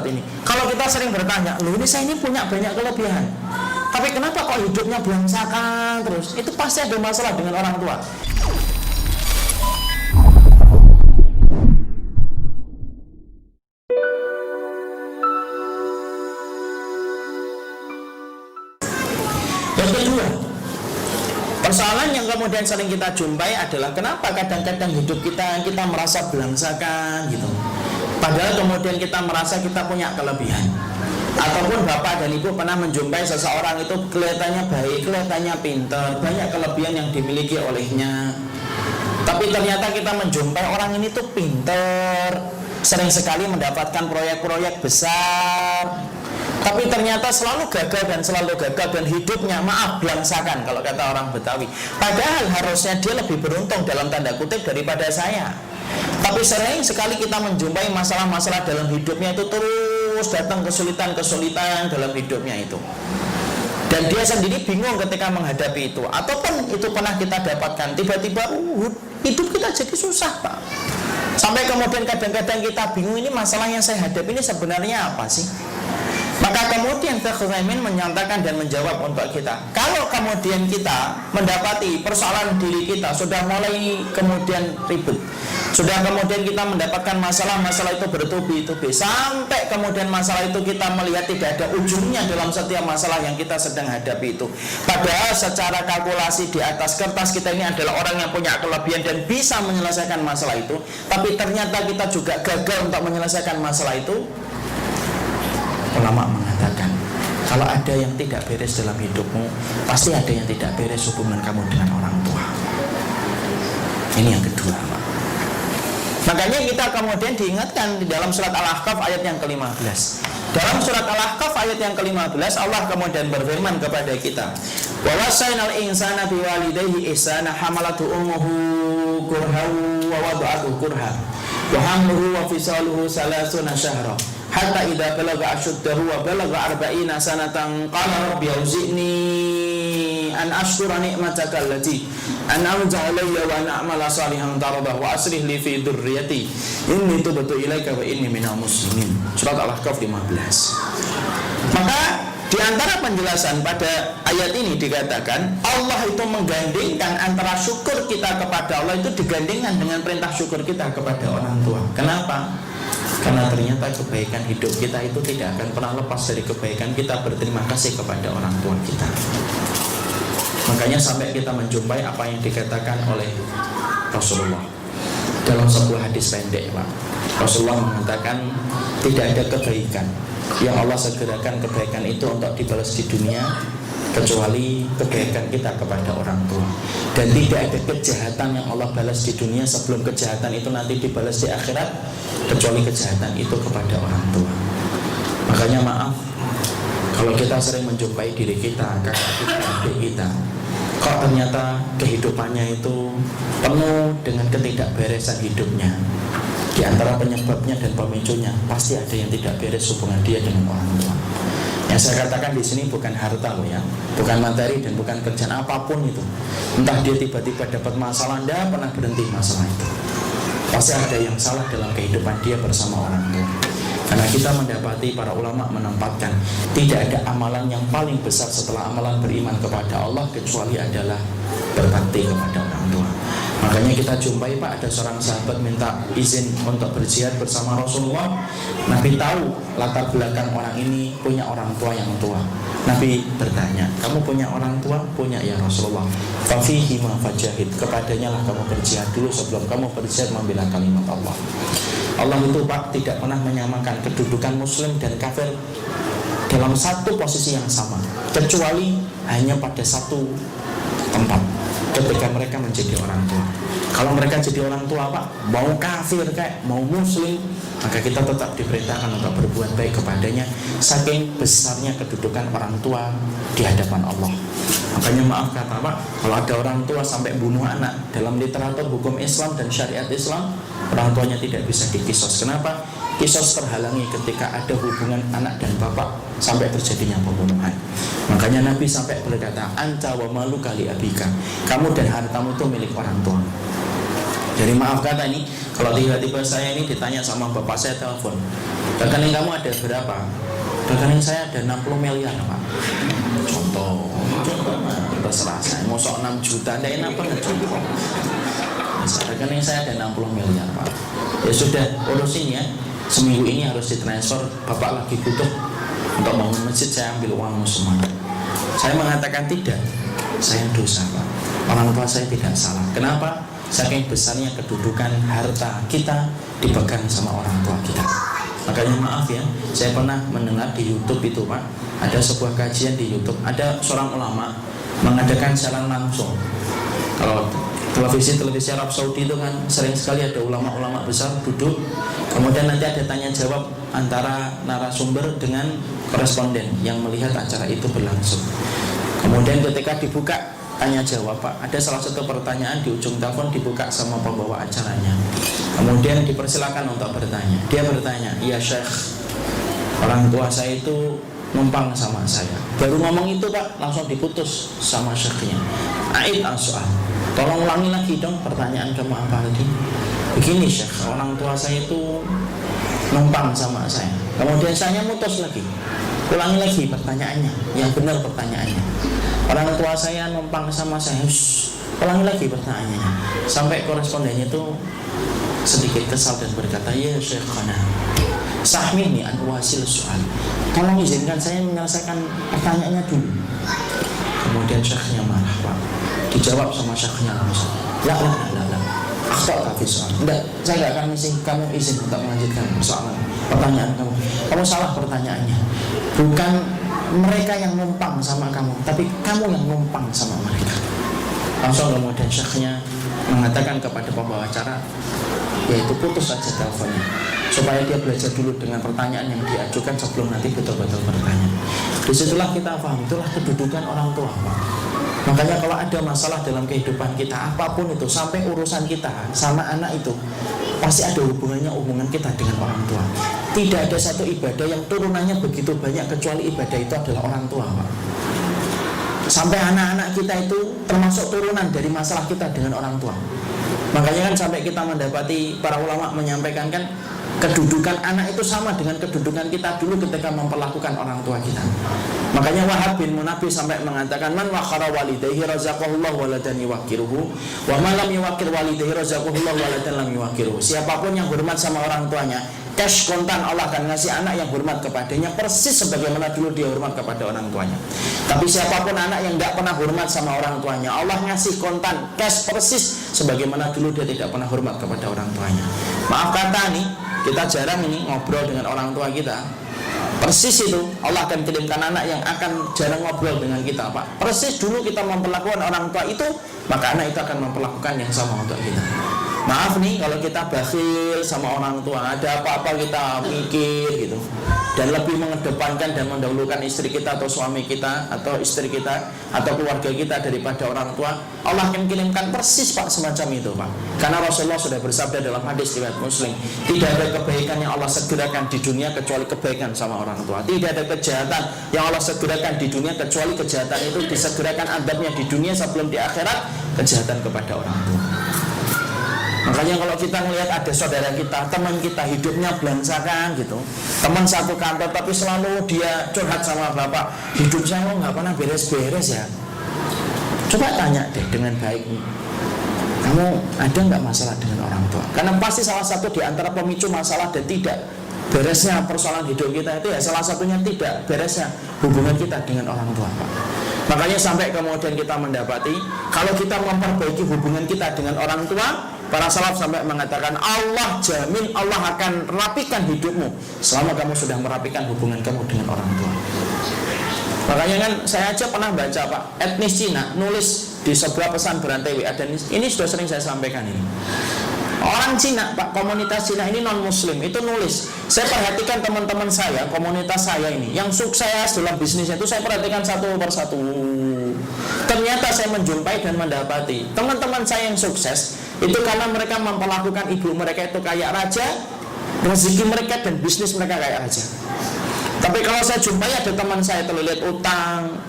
ini. Kalau kita sering bertanya, loh ini saya ini punya banyak kelebihan, tapi kenapa kok hidupnya belangsakan terus? Itu pasti ada masalah dengan orang tua. Yang kedua, persoalan yang kemudian sering kita jumpai adalah kenapa kadang-kadang hidup kita merasa belangsakan gitu. Padahal kemudian kita merasa kita punya kelebihan. Ataupun bapak dan ibu pernah menjumpai seseorang itu kelihatannya baik, kelihatannya pintar, banyak kelebihan yang dimiliki olehnya. Tapi ternyata kita menjumpai orang ini tuh pintar, sering sekali mendapatkan proyek-proyek besar, tapi ternyata selalu gagal dan hidupnya belangsakan kalau kata orang Betawi. Padahal harusnya dia lebih beruntung dalam tanda kutip daripada saya. Tapi sering sekali kita menjumpai masalah-masalah dalam hidupnya itu terus datang kesulitan-kesulitan dalam hidupnya itu. Dan dia sendiri bingung ketika menghadapi itu. Ataupun itu pernah kita dapatkan, tiba-tiba hidup kita jadi susah, Pak. Sampai kemudian kadang-kadang kita bingung, ini masalah yang saya hadapi ini sebenarnya apa sih? Maka kemudian Syekh Utsaimin menyatakan dan menjawab untuk kita, kalau kemudian kita mendapati persoalan diri kita sudah mulai kemudian ribut, sudah kemudian kita mendapatkan masalah-masalah itu bertubi-tubi, sampai kemudian masalah itu kita melihat tidak ada ujungnya dalam setiap masalah yang kita sedang hadapi itu. Padahal secara kalkulasi di atas kertas kita ini adalah orang yang punya kelebihan dan bisa menyelesaikan masalah itu, tapi ternyata kita juga gagal untuk menyelesaikan masalah itu. Ulama mengatakan, kalau ada yang tidak beres dalam hidupmu, pasti ada yang tidak beres hubungan kamu dengan orang tua. Ini yang kedua, Pak. Makanya kita kemudian diingatkan di dalam surat Al-Ahqaf ayat yang ke-15. Dalam surat Al-Ahqaf ayat yang ke-15, Allah kemudian berfirman kepada kita, wa wasainal insana biwalidayhi ihsana hamalatu ummuhu kurhan wa wada'atuhu kurhan wa hamluhu wa fisaluhu 30 syahra hatta idza balagha ashuddahu wa balagha 40 sanatan qala rabbi auzi'ni an ashkura ni'mataka allati an'amta 'alayya wa an a'mala salihan tardah wa aslih li fi dzurriyyati inni tubtu ilaika wa inni minal muslimin. Surat Al-Ahqaf 15. Maka di antara penjelasan pada ayat ini dikatakan Allah itu menggandingkan antara syukur kita kepada Allah itu digandingkan dengan perintah syukur kita kepada orang tua. Kenapa? Karena ternyata kebaikan hidup kita itu tidak akan pernah lepas dari kebaikan kita berterima kasih kepada orang tua kita. Makanya sampai kita menjumpai apa yang dikatakan oleh Rasulullah dalam sebuah hadis pendek, Pak. Rasulullah mengatakan tidak ada kebaikan yang Allah segerakan kebaikan itu untuk dibalas di dunia kecuali kebaikan kita kepada orang tua. Dan tidak ada kejahatan yang Allah balas di dunia sebelum kejahatan itu nanti dibalas di akhirat kecuali kejahatan itu kepada orang tua. Makanya maaf kalau kita sering menjumpai diri kita, kakak kita, adik kita, kok ternyata kehidupannya itu penuh dengan ketidakberesan hidupnya. Di antara penyebabnya dan pemicunya pasti ada yang tidak beres hubungan dia dengan orang tua. Yang saya katakan di sini bukan harta loh ya, bukan materi dan bukan kerjaan apapun itu. Entah dia tiba-tiba dapat masalah, tidak pernah berhenti masalah itu. Pasti ada yang salah dalam kehidupan dia bersama orang tua. Karena kita mendapati para ulama menempatkan tidak ada amalan yang paling besar setelah amalan beriman kepada Allah kecuali adalah berbakti kepada orang tua. Makanya kita jumpai, Pak, ada seorang sahabat minta izin untuk berjihad bersama Rasulullah. Nabi tahu latar belakang orang ini punya orang tua yang tua. Nabi bertanya, kamu punya orang tua? Punya ya Rasulullah. Fafihi ma fajahid, kepadanya lah kamu berjihad dulu sebelum kamu berjihad membela kalimat Allah. Allah itu, Pak, tidak pernah menyamakan kedudukan muslim dan kafir dalam satu posisi yang sama, kecuali hanya pada satu tempat, ketika mereka menjadi orang tua. Kalau mereka jadi orang tua, Pak, mau kafir kayak mau muslim, maka kita tetap diperintahkan untuk berbuat baik kepadanya, saking besarnya kedudukan orang tua di hadapan Allah. Makanya maaf kata Pak, kalau ada orang tua sampai bunuh anak, dalam literatur hukum Islam dan syariat Islam, orang tuanya tidak bisa dikisos. Kenapa? Kisos terhalangi ketika ada hubungan anak dan bapak sampai terjadinya pembunuhan. Makanya Nabi sampai berkata, anta wa malu kali abika, kamu dan hartamu itu milik orang tua. Jadi maaf kata ini, kalau tiba-tiba saya ini ditanya sama bapak saya telepon, rekening kamu ada berapa? Rekening saya ada 60 miliar Pak. Contoh terserah saya, mau sok 6 juta, tidak enak banget contoh. Rekening saya ada 60 miliar Pak. Ya sudah, urusin ya. Seminggu ini harus ditransfer, bapak lagi butuh untuk bangun masjid, saya ambil uangmu semua. Saya mengatakan tidak, saya dosa Pak. Orang tua saya tidak salah. Kenapa? Saking besarnya kedudukan harta kita dipegang sama orang tua kita. Makanya maaf ya, saya pernah mendengar di YouTube itu Pak, ada sebuah kajian di YouTube, ada seorang ulama mengadakan siaran langsung. Kalau televisi Arab Saudi itu kan sering sekali ada ulama-ulama besar duduk, kemudian nanti ada tanya jawab antara narasumber dengan koresponden yang melihat acara itu berlangsung. Kemudian ketika dibuka tanya jawab Pak, ada salah satu pertanyaan di ujung telepon dibuka sama pembawa acaranya. Kemudian dipersilakan untuk bertanya. Dia bertanya, "Iya Syekh, orang tua saya itu numpang sama saya." Baru ngomong itu Pak, langsung diputus sama syekhnya. "Aid as-soal, tolong ulangi lagi dong pertanyaan kamu apa tadi?" "Begini Syekh, orang tua saya itu numpang sama saya." Kemudian saya mutus lagi. "Ulangi lagi pertanyaannya, yang benar pertanyaannya." "Orang tua saya numpang sama saya." Ulangi lagi pertanyaannya. Sampai korespondennya itu sedikit kesal dan berkata, "Ya Syekhana, sahmini an wasil soal, tolong izinkan saya menyelesaikan pertanyaannya dulu." Kemudian syekhnya marah Pak. Dijawab sama syekhnya langsung, La, akhta fi soal. Enggak, saya enggak akan izin kamu izin untuk melanjutkan persoalan pertanyaan kamu. Kamu salah pertanyaannya. Bukan mereka yang numpang sama kamu, tapi kamu yang numpang sama mereka. Langsung kemudian syekhnya mengatakan kepada pembawa acara, yaitu putus saja teleponnya, supaya dia belajar dulu dengan pertanyaan yang diajukan sebelum nanti betul-betul bertanya. Disitulah kita paham, itulah kedudukan orang tua Pak. Makanya kalau ada masalah dalam kehidupan kita, apapun itu, sampai urusan kita sama anak itu, pasti ada hubungan kita dengan orang tua. Tidak ada satu ibadah yang turunannya begitu banyak kecuali ibadah itu adalah orang tua Pak. Sampai anak-anak kita itu termasuk turunan dari masalah kita dengan orang tua. Makanya kan sampai kita mendapati para ulama menyampaikan kan, kedudukan anak itu sama dengan kedudukan kita dulu ketika memperlakukan orang tua kita. Makanya Wahab bin Munabbih sampai mengatakan, "Man wakhara walidayhi razaqahullah waladan yuwaqiruhu, wa man lam yuwaqir walidayhi razaqahullah waladan lam yuwaqiruhu." Siapapun yang hormat sama orang tuanya, cash kontan Allah akan ngasih anak yang hormat kepadanya persis sebagaimana dulu dia hormat kepada orang tuanya. Tapi siapapun anak yang tidak pernah hormat sama orang tuanya, Allah ngasih kontan cash persis sebagaimana dulu dia tidak pernah hormat kepada orang tuanya. Maaf kata nih, kita jarang ini ngobrol dengan orang tua kita. Persis itu Allah akan kirimkan anak yang akan jarang ngobrol dengan kita Pak. Persis dulu kita memperlakukan orang tua itu, maka anak itu akan memperlakukan yang sama untuk kita. Maaf nih kalau kita bakhil sama orang tua, ada apa-apa kita mikir gitu, dan lebih mengedepankan dan mendahulukan istri kita atau suami kita atau istri kita atau keluarga kita daripada orang tua, Allah akan kirimkan persis Pak semacam itu Pak. Karena Rasulullah sudah bersabda dalam hadis riwayat Muslim, tidak ada kebaikan yang Allah segerakan di dunia kecuali kebaikan sama orang tua. Tidak ada kejahatan yang Allah segerakan di dunia kecuali kejahatan itu disegerakan adabnya di dunia sebelum di akhirat kejahatan kepada orang tua. Makanya kalau kita melihat ada saudara kita, teman kita hidupnya belangsakan gitu, teman satu kantor tapi selalu dia curhat sama bapak, "Hidup saya nggak pernah beres-beres ya." Coba tanya deh dengan baik, kamu ada nggak masalah dengan orang tua? Karena pasti salah satu di antara pemicu masalah dan tidak beresnya persoalan hidup kita itu ya salah satunya tidak beresnya hubungan kita dengan orang tua Pak. Makanya sampai kemudian kita mendapati kalau kita memperbaiki hubungan kita dengan orang tua, para salaf sampai mengatakan Allah jamin, Allah akan rapikan hidupmu selama kamu sudah merapikan hubungan kamu dengan orang tua. Makanya kan saya aja pernah baca Pak, etnis Cina nulis di sebuah pesan berantai WA, dan ini sudah sering saya sampaikan ini. Orang Cina Pak, komunitas Cina ini non muslim itu nulis, saya perhatikan teman-teman saya, komunitas saya ini yang sukses dalam bisnisnya itu saya perhatikan satu persatu. Ternyata saya menjumpai dan mendapati teman-teman saya yang sukses itu karena mereka memperlakukan ibu mereka itu kayak raja, rezeki mereka dan bisnis mereka kayak raja. Tapi kalau saya jumpai ada teman saya terlilit utang,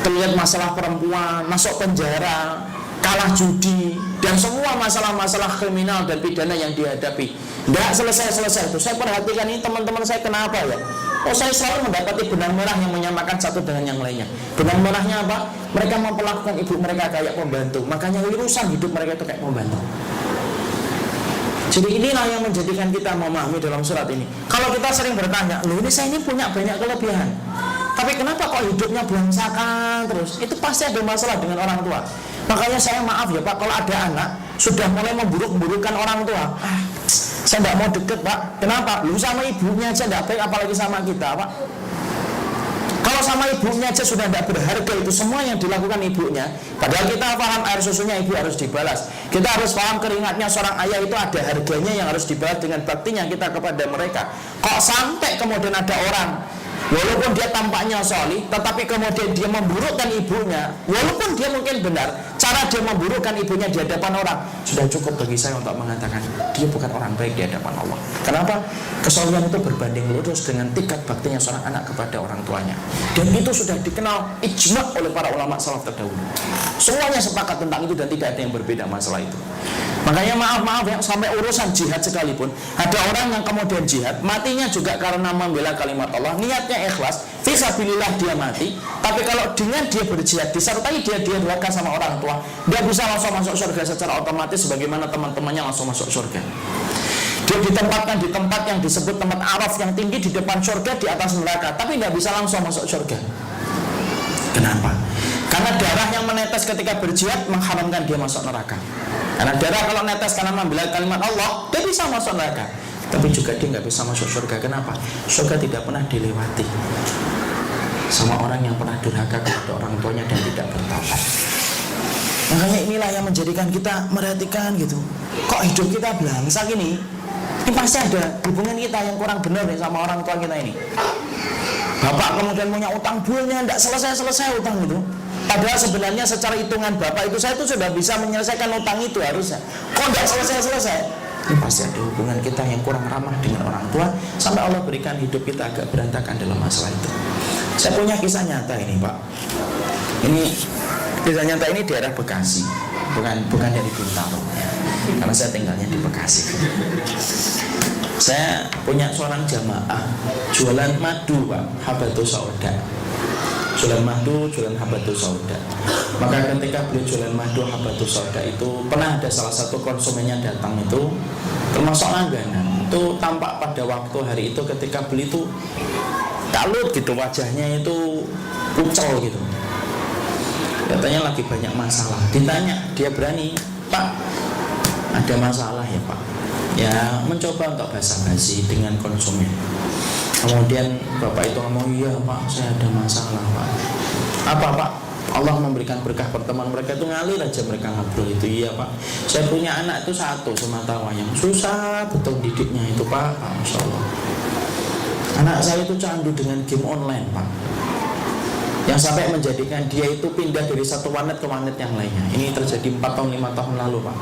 terlilit masalah perempuan, masuk penjara, kalah judi, dan semua masalah-masalah kriminal dan pidana yang dihadapi. Tidak selesai-selesai itu. Saya perhatikan ini teman-teman saya kenapa ya? Oh, saya selalu mendapati benang merah yang menyamakan satu dengan yang lainnya. Benang merahnya apa? Mereka memperlakukan ibu mereka kayak pembantu. Makanya urusan hidup mereka itu kayak pembantu. Jadi inilah yang menjadikan kita memahami dalam surat ini. Kalau kita sering bertanya, loh ini saya ini punya banyak kelebihan, tapi kenapa kok hidupnya belangsakan terus? Itu pasti ada masalah dengan orang tua. Makanya saya maaf ya Pak, kalau ada anak sudah mulai memburuk-burukkan orang tua, saya tidak mau deket Pak. Kenapa? Lu sama ibunya aja tidak baik, apalagi sama kita Pak. Kalau sama ibunya aja sudah tidak berharga, itu semua yang dilakukan ibunya. Padahal kita paham air susunya ibu harus dibalas. Kita harus paham keringatnya seorang ayah itu ada harganya yang harus dibalas dengan baktinya kita kepada mereka. Kok sampai kemudian ada orang, walaupun dia tampaknya solih, tetapi kemudian dia memburukkan ibunya, walaupun dia mungkin benar, cara dia memburukkan ibunya di hadapan orang, sudah cukup bagi saya untuk mengatakan dia bukan orang baik di hadapan Allah. Kenapa? Kesolihan itu berbanding lurus dengan tingkat baktinya seorang anak kepada orang tuanya. Dan itu sudah dikenal ijma oleh para ulama salaf terdahulu. Semuanya sepakat tentang itu dan tidak ada yang berbeda masalah itu. Makanya maaf ya, sampai urusan jihad sekalipun, ada orang yang kemudian jihad, matinya juga karena membela kalimat Allah, niatnya ikhlas, fisabilillah dia mati. Tapi kalau dengan dia berjihad disertai dia durhaka sama orang tua, dia bisa langsung masuk surga secara otomatis sebagaimana teman-temannya langsung masuk surga. Dia ditempatkan di tempat yang disebut tempat araf yang tinggi di depan surga di atas neraka, tapi nggak bisa langsung masuk surga. Kenapa? Karena darah yang menetes ketika berjihad mengharamkan dia masuk neraka. Karena darah kalau netes karena membela kalimat Allah, dia bisa masuk neraka, tapi juga dia nggak bisa masuk surga. Kenapa? Surga tidak pernah dilewati sama orang yang pernah durhaka kepada orang tuanya dan tidak bertaubat. Makanya inilah yang menjadikan kita merhatikan gitu. Kok hidup kita belangsak ini? Ini pasti ada hubungan kita yang kurang benar nih sama orang tua kita ini. Bapak kemudian punya utang buahnya, tidak selesai-selesai utang itu. Padahal sebenarnya secara hitungan bapak itu saya itu sudah bisa menyelesaikan utang itu harusnya. Kok tidak selesai-selesai? Ini pasti ada hubungan kita yang kurang ramah dengan orang tua, sampai Allah berikan hidup kita agak berantakan dalam masalah itu. Saya punya kisah nyata ini Pak. Ini kisah nyata ini daerah Bekasi, bukan dari Bintaro, karena saya tinggalnya di Bekasi. Saya punya seorang jamaah jualan madu Pak, Habatus Sauda. Jualan madu, jualan Habatus Sauda. Maka ketika beliau jualan madu Habatus Sauda itu, pernah ada salah satu konsumennya datang itu, termasuk langganan. Itu tampak pada waktu hari itu ketika beli itu kalut gitu, wajahnya itu pucel gitu. Katanya lagi banyak masalah. Ditanya, dia berani, Pak, ada masalah ya Pak? Ya mencoba untuk basa-basi dengan konsumen. Kemudian bapak itu ngomong, iya Pak, saya ada masalah Pak. Apa Pak? Allah memberikan berkah pertemuan mereka itu ngalir aja mereka ngobrol itu. Iya Pak, saya punya anak itu satu semata wayang, susah betul didiknya itu Pak. Masya Allah, anak saya itu candu dengan game online Pak, yang sampai menjadikan dia itu pindah dari satu warnet ke warnet yang lainnya. Ini terjadi 4 tahun 5 tahun lalu Pak,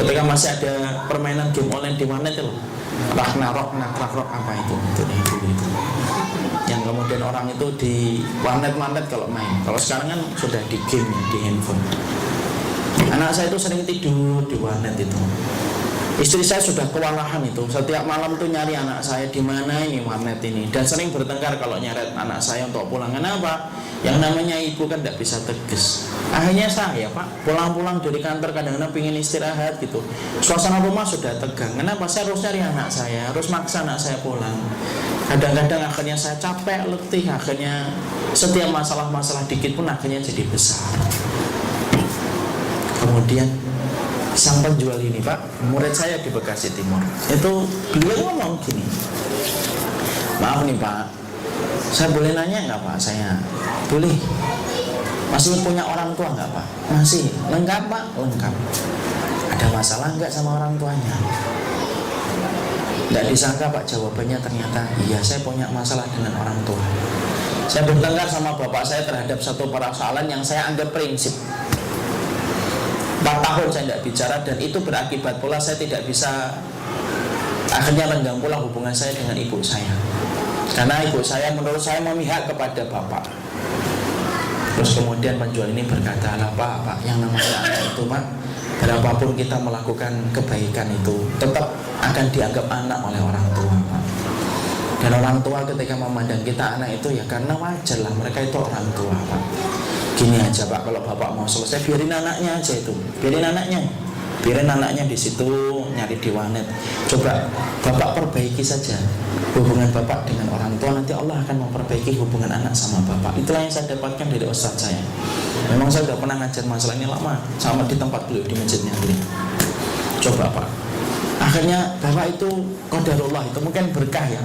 ketika masih ada permainan game online di warnet itu, Ragnarok apa itu yang kemudian orang itu di warnet kalau main. Kalau sekarang kan sudah di game ya, di handphone. Anak saya itu sering tidur di warnet itu. Istri saya sudah kewalahan itu, setiap malam tuh nyari anak saya di mana ini warnet ini, dan sering bertengkar kalau nyeret anak saya untuk pulang. Kenapa? Yang namanya ibu kan tidak bisa tegas. Akhirnya saya Pak pulang-pulang dari kantor kadang-kadang pengen istirahat gitu, suasana rumah sudah tegang. Kenapa? Saya harus cari anak saya, harus maksa anak saya pulang. Kadang-kadang akhirnya saya capek, letih, akhirnya setiap masalah-masalah dikit pun akhirnya jadi besar. Kemudian sang penjual ini Pak, murid saya di Bekasi Timur, itu beliau ngomong gini, maaf nih Pak, saya boleh nanya nggak Pak? Saya boleh. Masih punya orang tua nggak Pak? Masih. Lengkap Pak? Lengkap. Ada masalah nggak sama orang tuanya? Nggak disangka Pak jawabannya ternyata iya, saya punya masalah dengan orang tua. Saya bertengkar sama bapak saya terhadap satu persoalan yang saya anggap prinsip. 4 tahun saya tidak bicara, dan itu berakibat pula saya tidak bisa, akhirnya renggang pula hubungan saya dengan ibu saya, karena ibu saya menurut saya memihak kepada bapak. Terus kemudian penjual ini berkata, lah Pak, yang namanya anak itu Pak, berapapun kita melakukan kebaikan itu tetap akan dianggap anak oleh orang tua Pak. Dan orang tua ketika memandang kita anak itu ya karena wajar lah, mereka itu orang tua Pak. Gini aja Pak, kalau Bapak mau selesai biarin anaknya aja itu, biarin anaknya di situ nyari di warnet. Coba Bapak perbaiki saja hubungan Bapak dengan orang tua, nanti Allah akan memperbaiki hubungan anak sama Bapak. Itulah yang saya dapatkan dari ustadz saya. Memang saya sudah pernah ngajar masalah ini lama, sama di tempat beliau di masjidnya beliau. Coba Pak, akhirnya Bapak itu qadarullah, itu mungkin berkah ya.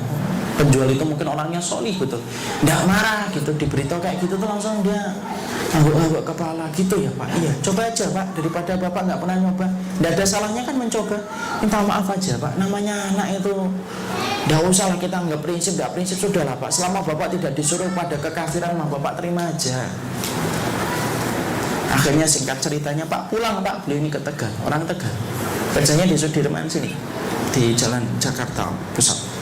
Penjual itu mungkin orangnya solih betul, nggak marah gitu, diberitahu kayak gitu tuh langsung dia angguk-angguk kepala gitu ya Pak. Iya, coba aja Pak, daripada Bapak nggak pernah nyoba. Nggak ada salahnya kan mencoba. Minta maaf aja Pak, namanya anak itu nggak usah lah kita nggak prinsip sudah lah Pak. Selama Bapak tidak disuruh pada kekafiran mah Bapak terima aja. Akhirnya singkat ceritanya Pak pulang Pak, beliau ini ke Tegal, orang Tegal, kerjanya di Sudirman sini, di Jalan Jakarta Pusat.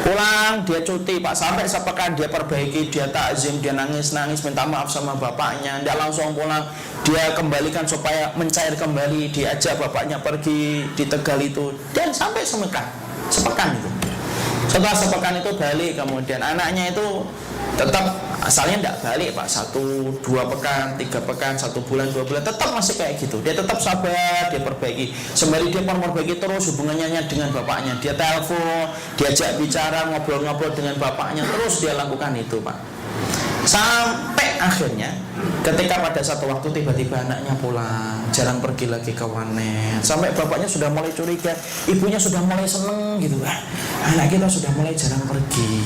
Pulang dia cuti Pak, sampai sepekan dia perbaiki, dia takzim, dia nangis minta maaf sama bapaknya. Dia langsung pulang, dia kembalikan supaya mencair kembali, diajak bapaknya pergi di Tegal itu, dan sampai sepekan itu. Setelah sepekan itu balik, kemudian anaknya itu tetap asalnya tidak balik Pak, 1-2 pekan, 3 pekan, 1 bulan, 2 bulan, tetap masih kayak gitu. Dia tetap sabar, dia perbaiki. Sembari dia memperbaiki terus hubungannya dengan bapaknya, dia telepon, diajak bicara, ngobrol-ngobrol dengan bapaknya, terus dia lakukan itu Pak. Sampai akhirnya ketika pada satu waktu tiba-tiba anaknya pulang, jarang pergi lagi ke warnet, sampai bapaknya sudah mulai curiga, ibunya sudah mulai seneng gitu, anak kita sudah mulai jarang pergi.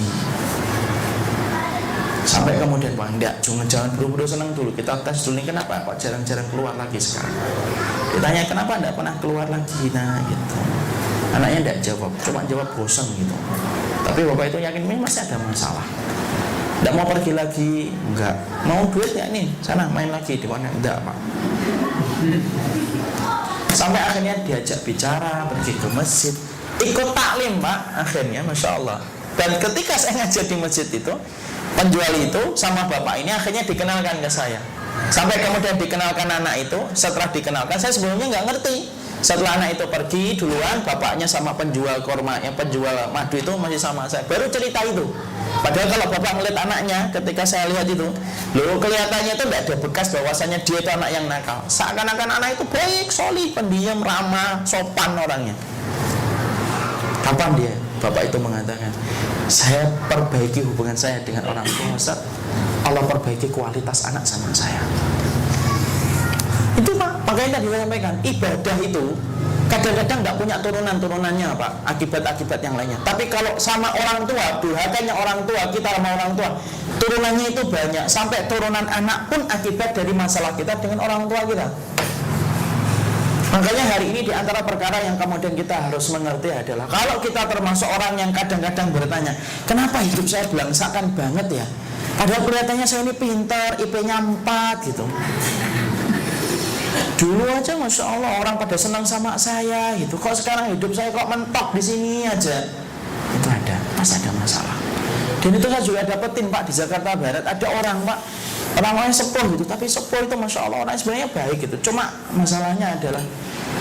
Sampai kemudian Pak, jangan buru-buru senang dulu, kita tes dulu nih kenapa kok jarang-jarang keluar lagi sekarang. Ditanya kenapa tidak pernah keluar lagi, nah gitu. Anaknya tidak jawab, cuma jawab bosan gitu. Tapi bapak itu yakin ini masih ada masalah. Tidak mau pergi lagi, enggak. Mau duit nggak nih, sana main lagi di mana? Enggak Pak. Sampai akhirnya diajak bicara, pergi ke masjid, ikut taklim Pak. Akhirnya Masya Allah. Dan ketika saya ngajar di masjid itu, penjual itu sama bapak ini akhirnya dikenalkan ke saya. Sampai kemudian dikenalkan anak itu. Setelah dikenalkan, saya sebelumnya nggak ngerti. Setelah anak itu pergi duluan, bapaknya sama penjual korma, yang penjual madu itu masih sama saya. Baru cerita itu. Padahal kalau bapak melihat anaknya, ketika saya lihat itu, loh kelihatannya itu tidak ada bekas bahwasanya dia itu anak yang nakal. Seakan-akan anak itu baik, solih, pendiam, ramah, sopan orangnya. Kapan dia? Bapak itu mengatakan, saya perbaiki hubungan saya dengan orang tua Ustaz, Allah perbaiki kualitas anak sama saya. Itu Pak, makanya tadi saya sampaikan, ibadah itu kadang-kadang tidak punya turunan-turunannya Pak, akibat-akibat yang lainnya. Tapi kalau sama orang tua, durhakanya orang tua, kita sama orang tua, turunannya itu banyak. Sampai turunan anak pun akibat dari masalah kita dengan orang tua kita. Makanya hari ini di antara perkara yang kemudian kita harus mengerti adalah, kalau kita termasuk orang yang kadang-kadang bertanya, kenapa hidup saya belangsakan banget ya? Padahal kelihatannya saya ini pintar, IP-nya 4 gitu. Dulu aja Masya Allah orang pada senang sama saya gitu. Kok sekarang hidup saya kok mentok di sini aja? Itu pasti ada masalah. Dan itu saya juga dapetin Pak di Jakarta Barat, ada orang Pak, orang-orang sepuh gitu, tapi sepuh itu Masya Allah orang sebenarnya baik gitu. Cuma masalahnya adalah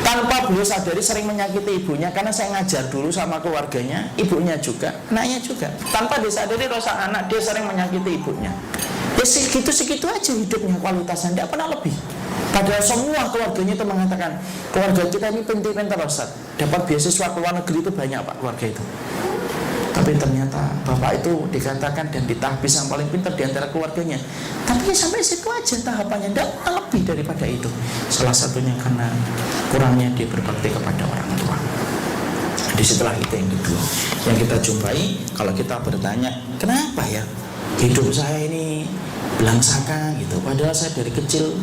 tanpa beliau sadari sering menyakiti ibunya, karena saya ngajar dulu sama keluarganya, ibunya juga, anaknya juga. Tanpa disadari rasa anak dia sering menyakiti ibunya. Ya segitu-segitu aja hidupnya kualitasnya, tidak pernah lebih. Padahal semua keluarganya itu mengatakan, keluarga kita ini pintar-pintar Ustaz, dapat beasiswa ke luar negeri itu banyak Pak keluarga itu. Tapi ternyata bapak itu dikatakan dan ditahbis yang paling pintar di antara keluarganya. Tapi sampai situ aja tahapannya, tidak lebih daripada itu. Salah satunya karena kurangnya dia berbakti kepada orang tua. Disitulah itu yang kedua yang kita jumpai. Kalau kita bertanya, kenapa ya hidup saya ini belangsakan gitu, padahal saya dari kecil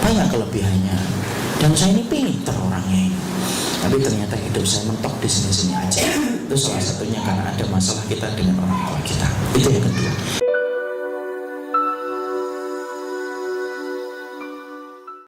banyak kelebihannya dan saya ini pintar orangnya, tapi ternyata hidup saya mentok di sini-sini aja. Itu salah satunya karena ada masalah kita dengan orang tua kita. Itu yang kedua.